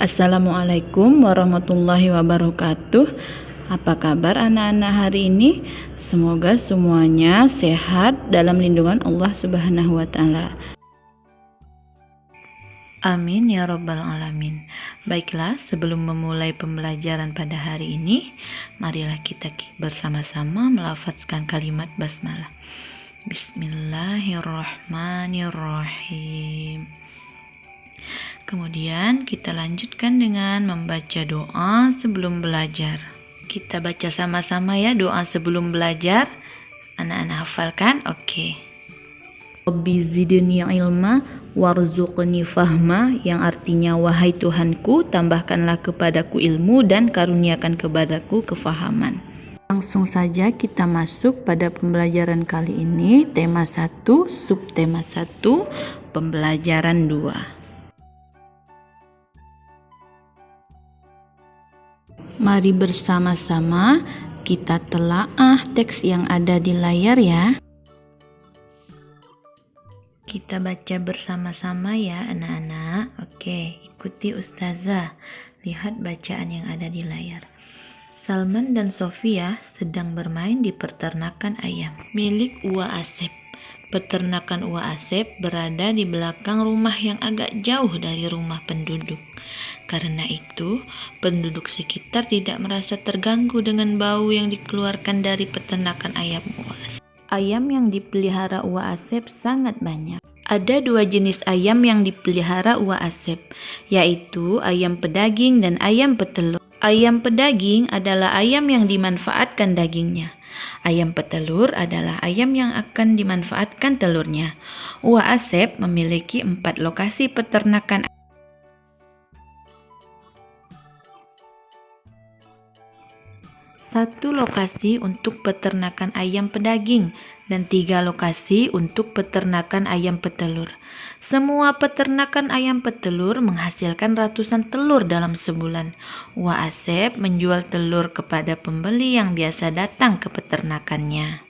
Assalamualaikum warahmatullahi wabarakatuh. Apa kabar anak-anak hari ini? Semoga semuanya sehat dalam lindungan Allah Subhanahu wa Ta'ala. Amin ya Rabbal Alamin. Baiklah, sebelum memulai pembelajaran pada hari ini, marilah kita bersama-sama melafazkan kalimat basmalah. Bismillahirrahmanirrahim. Kemudian kita lanjutkan dengan membaca doa sebelum belajar. Kita baca sama-sama ya doa sebelum belajar. Anak-anak hafalkan? Oke. Rabbi zidni ilma warzuqni fahma, yang artinya wahai Tuhanku, tambahkanlah kepadaku ilmu dan karuniakan kepadaku kefahaman. Langsung saja kita masuk pada pembelajaran kali ini. Tema 1, subtema 1, pembelajaran 2. Mari bersama-sama kita telaah teks yang ada di layar ya. Kita baca bersama-sama ya anak-anak. Oke, ikuti Ustazah. Lihat bacaan yang ada di layar. Salman dan Sofia sedang bermain di peternakan ayam milik Uwa Asep. Peternakan Uwa Asep berada di belakang rumah yang agak jauh dari rumah penduduk. Karena itu, penduduk sekitar tidak merasa terganggu dengan bau yang dikeluarkan dari peternakan ayam Uwa Asep. Ayam yang dipelihara Uwa Asep sangat banyak. Ada 2 jenis ayam yang dipelihara Uwa Asep, yaitu ayam pedaging dan ayam petelur. Ayam pedaging adalah ayam yang dimanfaatkan dagingnya. Ayam petelur adalah ayam yang akan dimanfaatkan telurnya. Uwa Asep memiliki 4 lokasi peternakan. 1 lokasi untuk peternakan ayam pedaging dan 3 lokasi untuk peternakan ayam petelur. Semua peternakan ayam petelur menghasilkan ratusan telur dalam sebulan. Uwa Asep menjual telur kepada pembeli yang biasa datang ke peternakannya.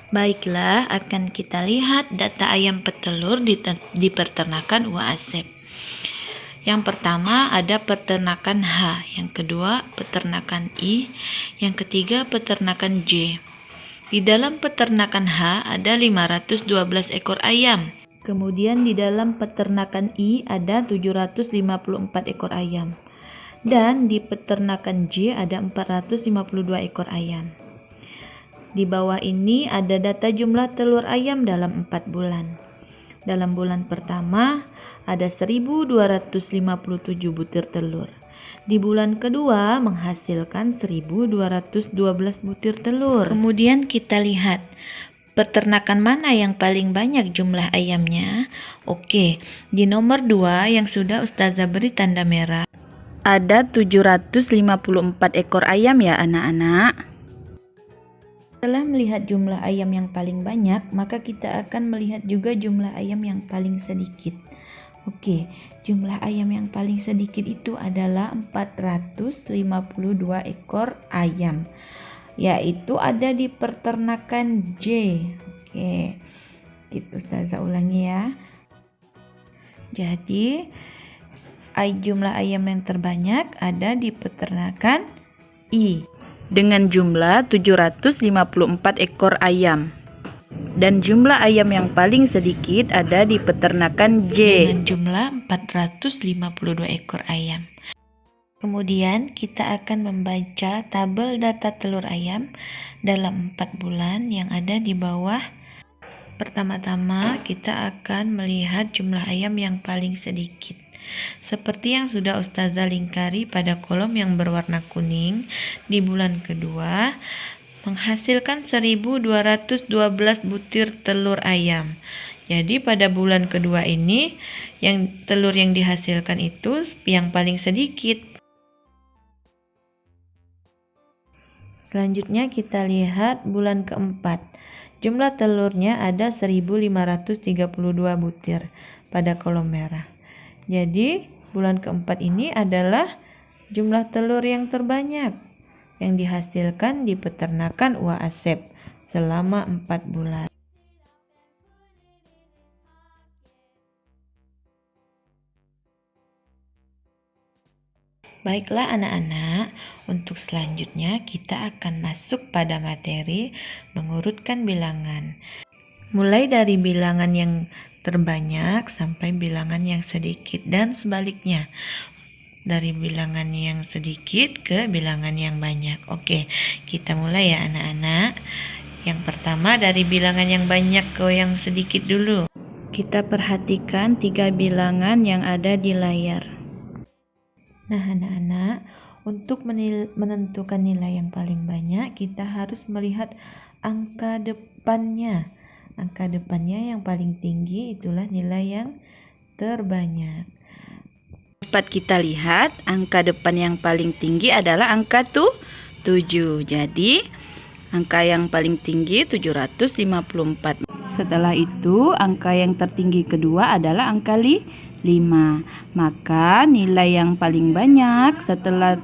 Baiklah, akan kita lihat data ayam petelur di peternakan Uwa Asep. Yang pertama ada peternakan H, yang kedua peternakan I, yang ketiga peternakan J. Di dalam peternakan H ada 512 ekor ayam. Kemudian di dalam peternakan I ada 754 ekor ayam. Dan di peternakan J ada 452 ekor ayam. Di bawah ini ada data jumlah telur ayam dalam 4 bulan. Dalam bulan pertama ada 1.257 butir telur. Di bulan kedua menghasilkan 1.212 butir telur. Kemudian kita lihat peternakan mana yang paling banyak jumlah ayamnya. Oke, di nomor 2 yang sudah Ustazah beri tanda merah, ada 754 ekor ayam ya anak-anak. Setelah melihat jumlah ayam yang paling banyak, maka kita akan melihat juga jumlah ayam yang paling sedikit. Oke, jumlah ayam yang paling sedikit itu adalah 452 ekor ayam, yaitu ada di peternakan J. Oke, kita Ustazah ulangi ya. Jadi, jumlah ayam yang terbanyak ada di peternakan I dengan jumlah 754 ekor ayam. Dan jumlah ayam yang paling sedikit ada di peternakan J dengan jumlah 452 ekor ayam. Kemudian kita akan membaca tabel data telur ayam dalam 4 bulan yang ada di bawah. Pertama-tama kita akan melihat jumlah ayam yang paling sedikit. Seperti yang sudah Ustazah lingkari pada kolom yang berwarna kuning, di bulan kedua menghasilkan 1.212 butir telur ayam. Jadi pada bulan kedua ini telur yang dihasilkan itu yang paling sedikit. Selanjutnya kita lihat bulan keempat. Jumlah telurnya ada 1.532 butir pada kolom merah. Jadi bulan keempat ini adalah jumlah telur yang terbanyak yang dihasilkan di peternakan Uwa Asep, selama 4 bulan. Baiklah anak-anak, untuk selanjutnya kita akan masuk pada materi mengurutkan bilangan. Mulai dari bilangan yang terbanyak sampai bilangan yang sedikit dan sebaliknya. Dari bilangan yang sedikit ke bilangan yang banyak. Oke, kita mulai ya anak-anak. Yang pertama dari bilangan yang banyak ke yang sedikit dulu. Kita perhatikan 3 bilangan yang ada di layar. Nah anak-anak, untuk menentukan nilai yang paling banyak, kita harus melihat angka depannya. Angka depannya yang paling tinggi itulah nilai yang terbanyak. Dapat kita lihat angka depan yang paling tinggi adalah angka 7. Jadi angka yang paling tinggi 754. Setelah itu angka yang tertinggi kedua adalah angka 5. Maka nilai yang paling banyak setelah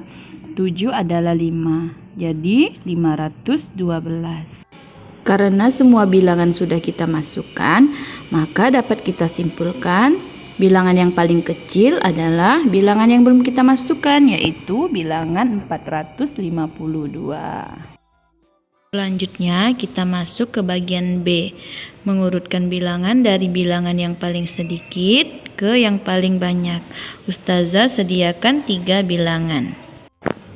7 adalah 5. Jadi 512. Karena semua bilangan sudah kita masukkan, maka dapat kita simpulkan bilangan yang paling kecil adalah bilangan yang belum kita masukkan, yaitu bilangan 452. Selanjutnya kita masuk ke bagian B, mengurutkan bilangan dari bilangan yang paling sedikit ke yang paling banyak. Ustazah sediakan 3 bilangan.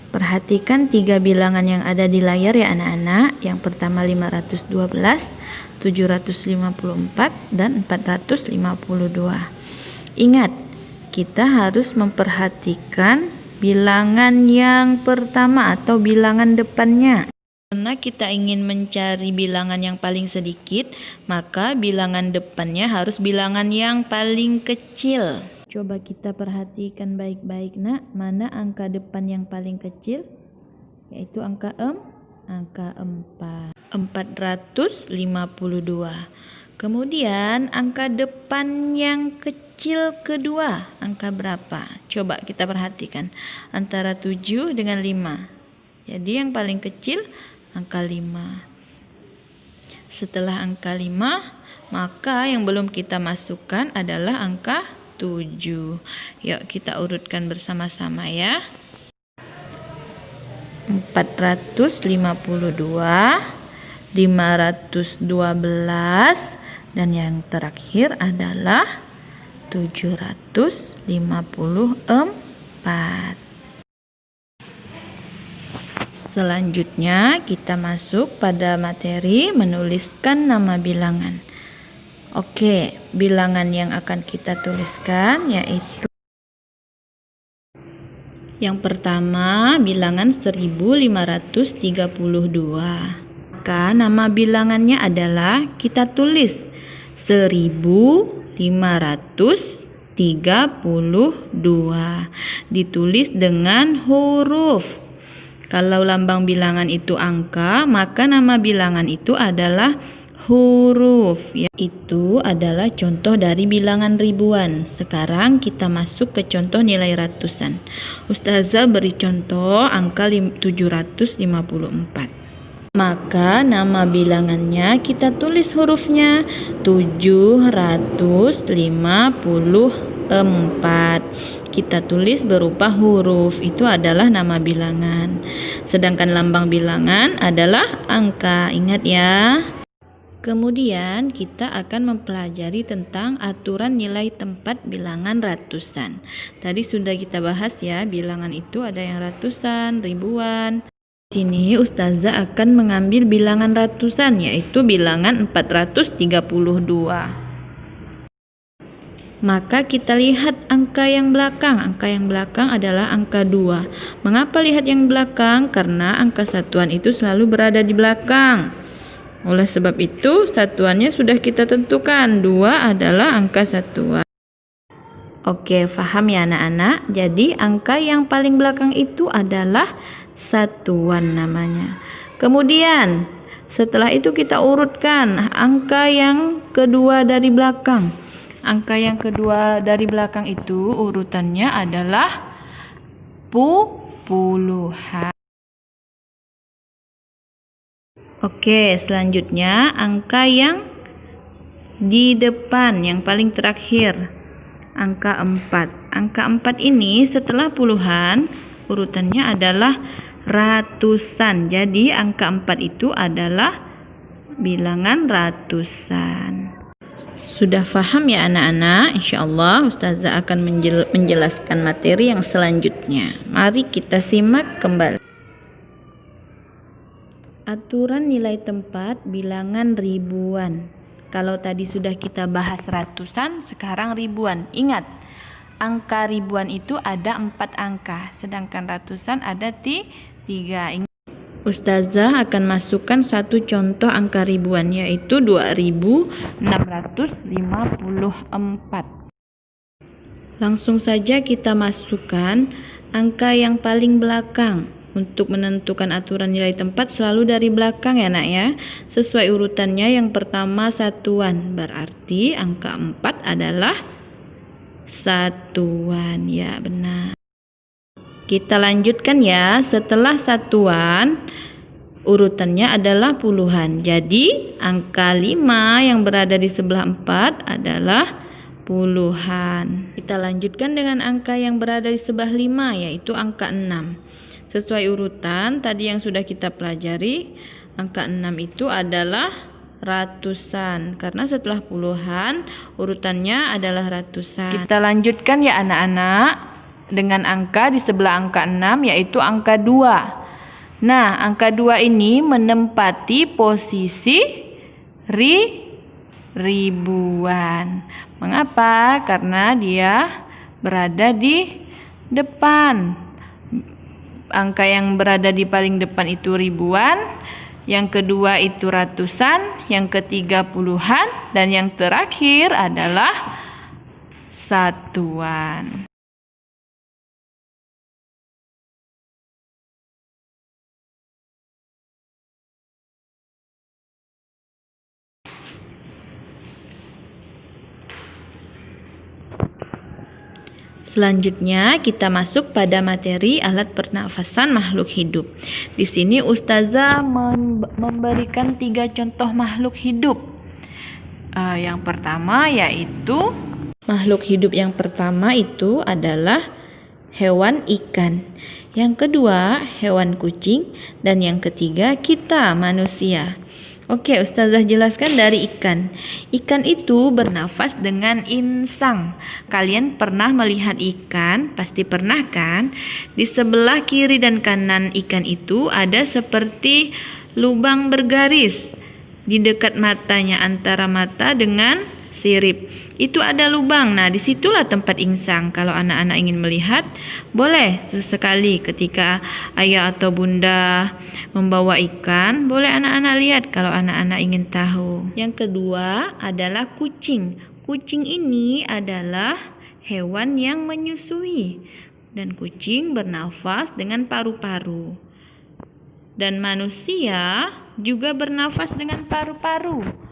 Perhatikan 3 bilangan yang ada di layar ya anak-anak. Yang pertama 512, 754, dan 452. Ingat, kita harus memperhatikan bilangan yang pertama atau bilangan depannya. Karena kita ingin mencari bilangan yang paling sedikit, maka bilangan depannya harus bilangan yang paling kecil. Coba kita perhatikan baik-baik nak, mana angka depan yang paling kecil? Yaitu angka 4. 452. Kemudian angka depan yang kecil kedua, angka berapa? Coba kita perhatikan, antara 7 dengan 5. Jadi yang paling kecil angka 5. Setelah angka 5, maka yang belum kita masukkan adalah angka 7. Yuk kita urutkan bersama-sama ya. 452, 512, dan yang terakhir adalah 754. Selanjutnya kita masuk pada materi menuliskan nama bilangan. Oke, bilangan yang akan kita tuliskan yaitu yang pertama bilangan 1532. Maka nama bilangannya adalah kita tulis 1532. Ditulis dengan huruf. Kalau lambang bilangan itu angka, maka nama bilangan itu adalah huruf. Itu adalah contoh dari bilangan ribuan. Sekarang kita masuk ke contoh nilai ratusan. Ustazah beri contoh angka 754. Maka nama bilangannya kita tulis hurufnya 754. Kita tulis berupa huruf, itu adalah nama bilangan. Sedangkan lambang bilangan adalah angka. Ingat ya. Kemudian kita akan mempelajari tentang aturan nilai tempat bilangan ratusan. Tadi sudah kita bahas ya, bilangan itu ada yang ratusan, ribuan. Di sini Ustazah akan mengambil bilangan ratusan, yaitu bilangan 432. Maka kita lihat angka yang belakang. Angka yang belakang adalah angka 2. Mengapa lihat yang belakang? Karena angka satuan itu selalu berada di belakang. Oleh sebab itu, satuannya sudah kita tentukan. 2 adalah angka satuan. Oke, paham ya anak-anak? Jadi angka yang paling belakang itu adalah satuan namanya. Kemudian setelah itu kita urutkan angka yang kedua dari belakang. Angka yang kedua dari belakang itu urutannya adalah puluhan. Oke, selanjutnya angka yang di depan, yang paling terakhir, angka 4. Angka 4 ini setelah puluhan, urutannya adalah ratusan. Jadi angka 4 itu adalah bilangan ratusan. Sudah paham ya anak-anak? Insyaallah Ustazah akan menjelaskan materi yang selanjutnya. Mari kita simak kembali. Aturan nilai tempat bilangan ribuan. Kalau tadi sudah kita bahas ratusan, sekarang ribuan. Ingat, angka ribuan itu ada 4 angka, sedangkan ratusan ada 3. Ustazah akan masukkan satu contoh angka ribuan, yaitu 2654. Langsung saja kita masukkan angka yang paling belakang. Untuk menentukan aturan nilai tempat selalu dari belakang ya nak ya. Sesuai urutannya, yang pertama satuan. Berarti angka 4 adalah satuan. Ya benar. Kita lanjutkan ya. Setelah satuan, urutannya adalah puluhan. Jadi angka 5 yang berada di sebelah 4 adalah puluhan. Kita lanjutkan dengan angka yang berada di sebelah 5, yaitu angka 6. Sesuai urutan tadi yang sudah kita pelajari, angka 6 itu adalah ratusan. Karena setelah puluhan, urutannya adalah ratusan. Kita lanjutkan ya anak-anak dengan angka di sebelah angka 6, yaitu angka 2. Nah, angka 2 ini menempati posisi ribuan. Mengapa? Karena dia berada di depan. Angka yang berada di paling depan itu ribuan, yang kedua itu ratusan, yang ketiga puluhan, dan yang terakhir adalah satuan. Selanjutnya kita masuk pada materi alat pernafasan makhluk hidup. Di sini Ustazah memberikan 3 contoh makhluk hidup. Yang pertama yaitu makhluk hidup yang pertama itu adalah hewan ikan. Yang kedua hewan kucing, dan yang ketiga kita manusia. Oke, Ustazah jelaskan dari ikan. Ikan itu bernafas dengan insang. Kalian pernah melihat ikan? Pasti pernah kan? Di sebelah kiri dan kanan ikan itu ada seperti lubang bergaris. Di dekat matanya, antara mata dengan sirip, itu ada lubang. Nah, disitulah tempat insang. Kalau anak-anak ingin melihat, boleh sesekali ketika ayah atau bunda membawa ikan, boleh anak-anak lihat kalau anak-anak ingin tahu. Yang kedua adalah kucing. Kucing ini adalah hewan yang menyusui, dan kucing bernafas dengan paru-paru. Dan manusia juga bernafas dengan paru-paru.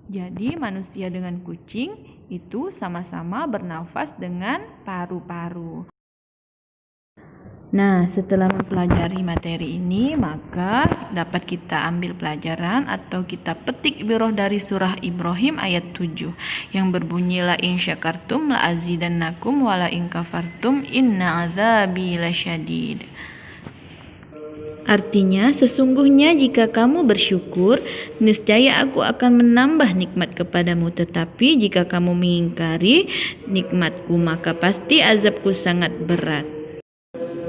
Jadi manusia dengan kucing itu sama-sama bernafas dengan paru-paru. Nah, setelah mempelajari materi ini, maka dapat kita ambil pelajaran atau kita petik ibroh dari surah Ibrahim ayat 7 yang berbunyi la in syakartum la azidannakum wa la in kafartum inna azabi lasyadid. Artinya, sesungguhnya jika kamu bersyukur, niscaya aku akan menambah nikmat kepadamu. Tetapi jika kamu mengingkari nikmatku, maka pasti azabku sangat berat.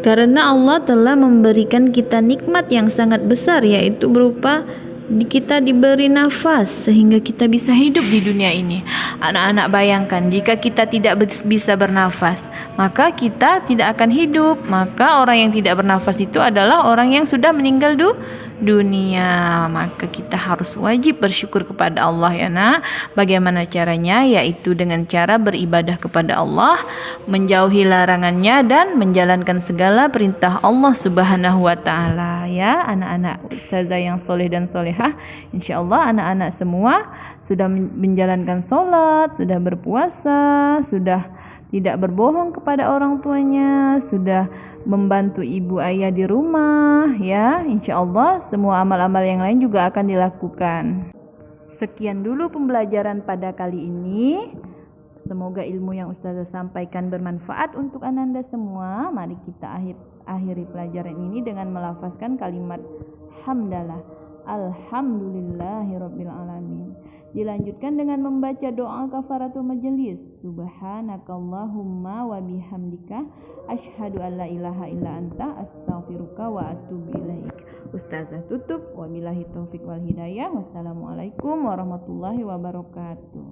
Karena Allah telah memberikan kita nikmat yang sangat besar, yaitu berupa kita diberi nafas sehingga kita bisa hidup di dunia ini. Anak-anak bayangkan jika kita tidak bisa bernafas, maka kita tidak akan hidup. Maka orang yang tidak bernafas itu adalah orang yang sudah meninggal dunia. Maka kita harus wajib bersyukur kepada Allah ya nak. Bagaimana caranya? Yaitu dengan cara beribadah kepada Allah, menjauhi larangannya, dan menjalankan segala perintah Allah Subhanahu wa Ta'ala. Ya anak-anak ustazah yang soleh dan solehah, insyaallah anak-anak semua sudah menjalankan sholat, sudah berpuasa, sudah tidak berbohong kepada orang tuanya, sudah membantu ibu ayah di rumah ya. Insya Allah semua amal-amal yang lain juga akan dilakukan. Sekian dulu pembelajaran pada kali ini. Semoga ilmu yang Ustazah sampaikan bermanfaat untuk Ananda semua. Mari kita akhiri pelajaran ini dengan melafazkan kalimat hamdalah. Alhamdulillahirabbil alamin. Dilanjutkan dengan membaca doa kafaratul majelis. Subhanakallahumma wa bihamdika asyhadu an la ilaha illa anta astaghfiruka wa atubu ilaik. Ustazah tutup, wabillahi taufik wal hidayah. Wassalamualaikum warahmatullahi wabarakatuh.